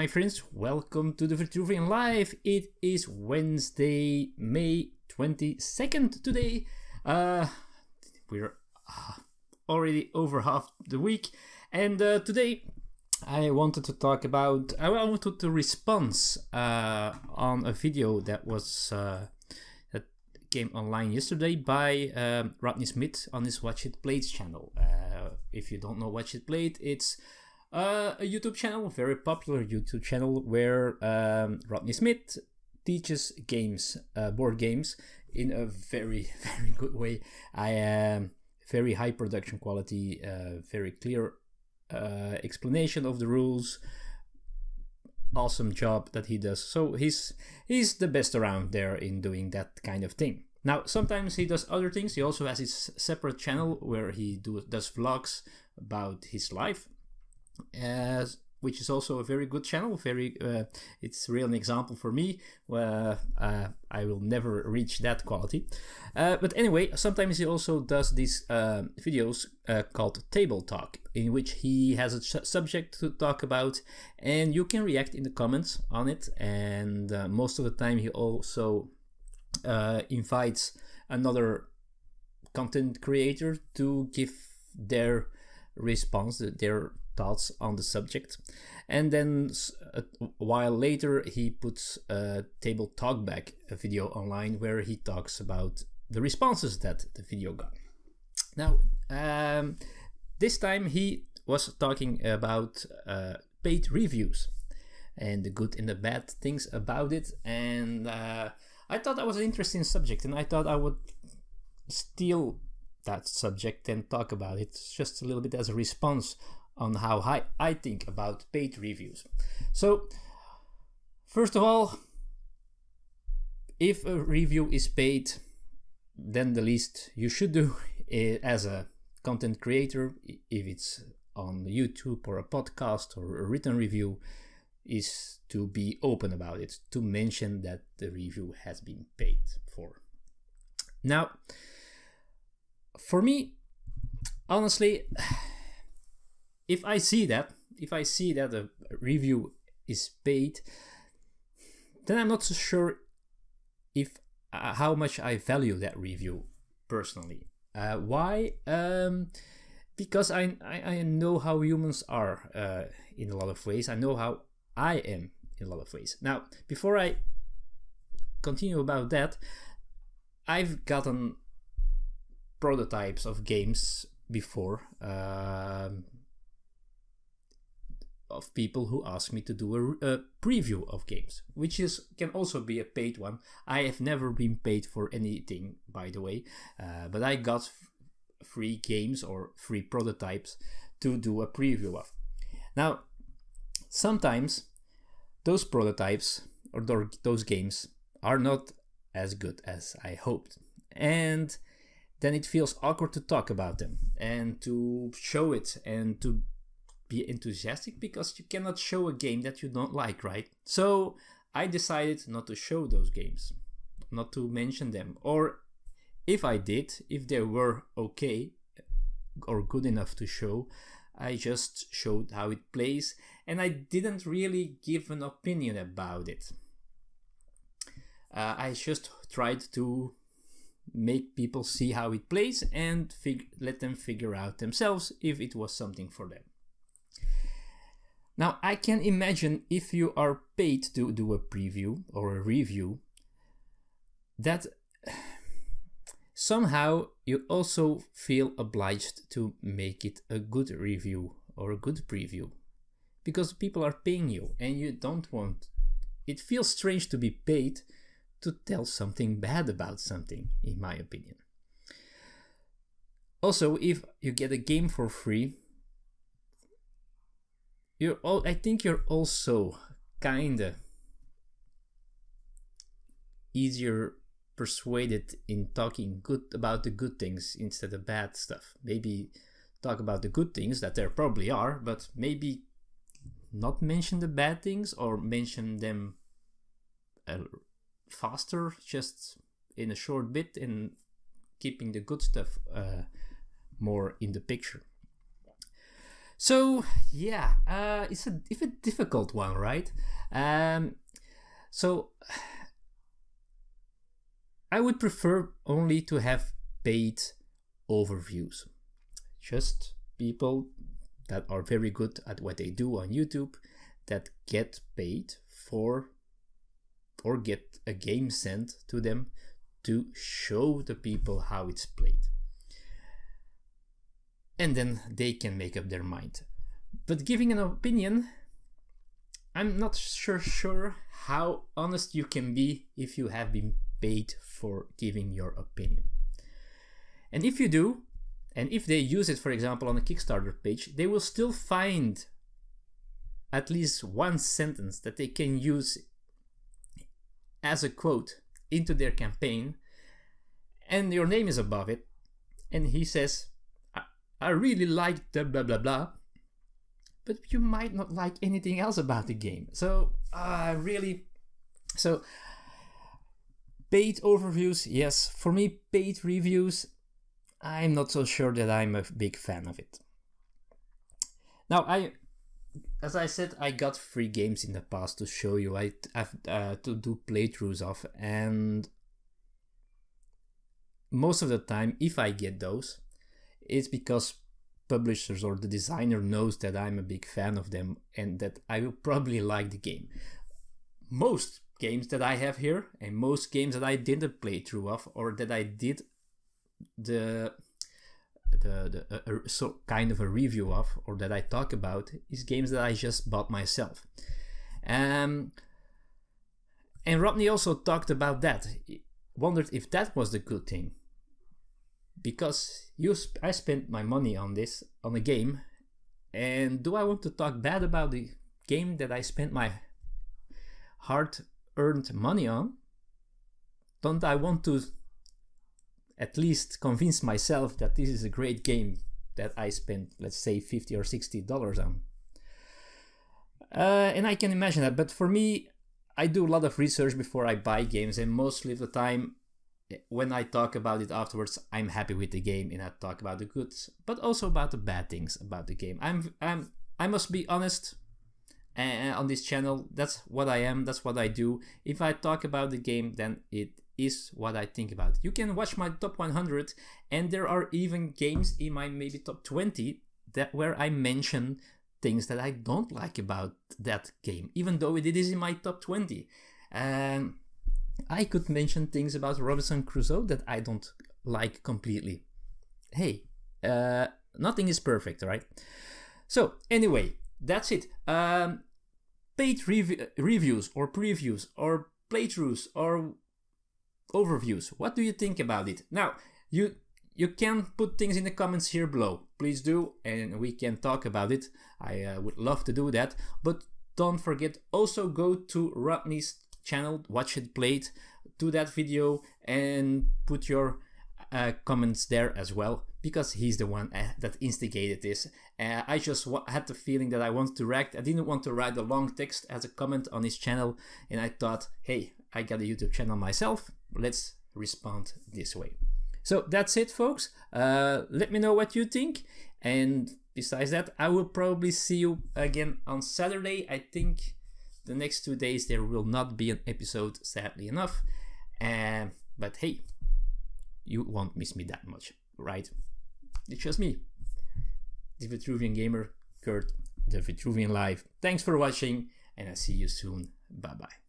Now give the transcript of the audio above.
my friends, welcome to the Vitruvian Live. It is Wednesday, May 22nd today. We're already over half the week, and today I wanted to talk about, I wanted to respond on a video that came online yesterday by Rodney Smith on his Watch It Played channel. If you don't know Watch It Played, it's a YouTube channel, a very popular YouTube channel where Rodney Smith teaches games, board games, in a very, very good way. Very high production quality, very clear explanation of the rules. Awesome job that he does. So he's the best around there in doing that kind of thing. Now, sometimes he does other things. He also has his separate channel where he does vlogs about his life. Which is also a very good channel. It's really an example for me. I will never reach that quality. But anyway, sometimes he also does these videos called Table Talk, in which he has a subject to talk about, and you can react in the comments on it. And most of the time, he also invites another content creator to give their response, their thoughts on the subject, and then a while later he puts a Table Talk Back video online where he talks about the responses that the video got. Now, this time he was talking about paid reviews and the good and the bad things about it, and I thought that was an interesting subject, and I thought I would steal that subject and talk about it just a little bit as a response on how I think about paid reviews. So, first of all, if a review is paid, then the least you should do as a content creator, if it's on YouTube or a podcast or a written review, is to be open about it, to mention that the review has been paid for. Now, for me, honestly, if I see that a review is paid, then I'm not so sure if how much I value that review personally. Why? Because I know how humans are in a lot of ways. I know how I am in a lot of ways. Now, before I continue about that, I've gotten prototypes of games before, of people who ask me to do a preview of games, which can also be a paid one. I have never been paid for anything, by the way, but I got free games or free prototypes to do a preview of. Now, sometimes those prototypes or those games are not as good as I hoped, and then it feels awkward to talk about them and to show it and to be enthusiastic, because you cannot show a game that you don't like, right? So I decided not to show those games, not to mention them, or if I did, if they were okay or good enough to show, I just showed how it plays, and I didn't really give an opinion about it. I just tried to make people see how it plays and let them figure out themselves if it was something for them. Now, I can imagine if you are paid to do a preview or a review, that somehow you also feel obliged to make it a good review or a good preview, because people are paying you and you don't want. It feels strange to be paid to tell something bad about something, in my opinion. Also, if you get a game for free, I think you're also kinda easier persuaded in talking good about the good things instead of bad stuff. Maybe talk about the good things that there probably are, but maybe not mention the bad things, or mention them faster, just in a short bit, and keeping the good stuff more in the picture. So yeah, it's a difficult one, right? So I would prefer only to have paid overviews. Just people that are very good at what they do on YouTube that get paid for or get a game sent to them to show the people how it's played. And then they can make up their mind. But giving an opinion, I'm not sure how honest you can be if you have been paid for giving your opinion. And if you do, and if they use it, for example, on a Kickstarter page, they will still find at least one sentence that they can use as a quote into their campaign, and your name is above it, and he says, I really like the blah blah blah, but you might not like anything else about the game. So paid overviews, yes. For me, paid reviews, I'm not so sure that I'm a big fan of it. Now, as I said, I got free games in the past to show you. I have to do playthroughs of, and most of the time, if I get those, it's because publishers or the designer knows that I'm a big fan of them and that I will probably like the game. Most games that I have here, and most games that I didn't play through of, or that I did so kind of a review of, or that I talk about, is games that I just bought myself. And Rodney also talked about that. Wondered if that was the good thing, because I spent my money on a game, and do I want to talk bad about the game that I spent my hard-earned money on? Don't I want to at least convince myself that this is a great game that I spent, let's say, $50 or $60 on? And I can imagine that, but for me, I do a lot of research before I buy games, and mostly of the time, when I talk about it afterwards, I'm happy with the game, and I talk about the goods, but also about the bad things about the game. I must be honest on this channel. That's what I am. That's what I do. If I talk about the game, then it is what I think about. You can watch my top 100, and there are even games in my maybe top 20 where I mention things that I don't like about that game, even though it is in my top 20. I could mention things about Robinson Crusoe that I don't like completely. Hey, nothing is perfect, right? So anyway, that's it. Paid reviews or previews or playthroughs or overviews. What do you think about it? Now, you can put things in the comments here below. Please do, and we can talk about it. I would love to do that. But don't forget, also go to Rodney's channel, Watch It Played, do that video and put your comments there as well, because he's the one that instigated this. I just had the feeling that I wanted to react. I didn't want to write a long text as a comment on his channel, and I thought, hey, I got a YouTube channel myself, let's respond this way. So that's it, folks. Let me know what you think, and besides that, I will probably see you again on Saturday. I think the next 2 days there will not be an episode, sadly enough, but hey, you won't miss me that much, right? It's just me, the Vitruvian gamer, Kurt, the Vitruvian Live. Thanks for watching, and I'll see you soon. Bye bye.